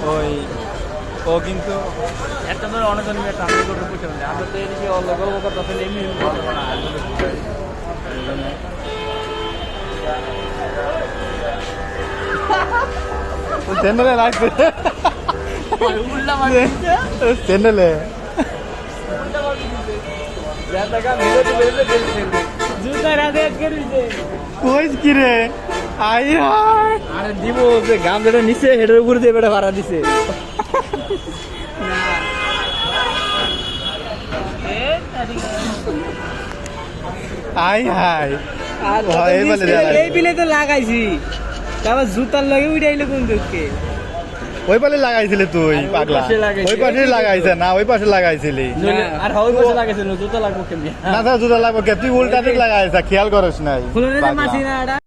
ওই ও কিন্তু একটা ধরে অনেক ট্রান্সফার করতে পুষে আমরা তো এদিকে গল্প করতে এমনি চ্যানেলে লাগছে চ্যানেলে কইস কি রে আই আরে দিব যে গাম যেটা নিচে হেডের উপর দিয়ে বেটা ভাড়া দিছে আই হাই এই বিলে তো লাগাইছি তারপর জুতার লাগে উঠাইলে কোন দিকে ওই পাশে লাগাইছিলি তুই পাগলা ওই পাশে লাগাইছে না ওই পাশে লাগাইছিলি আর ওই পাশে লাগাইছিল জুতা লাগবো কেমনি না জুতা লাগবো কে তুই উল্টা দিক লাগাইছা খেয়াল করিস নাই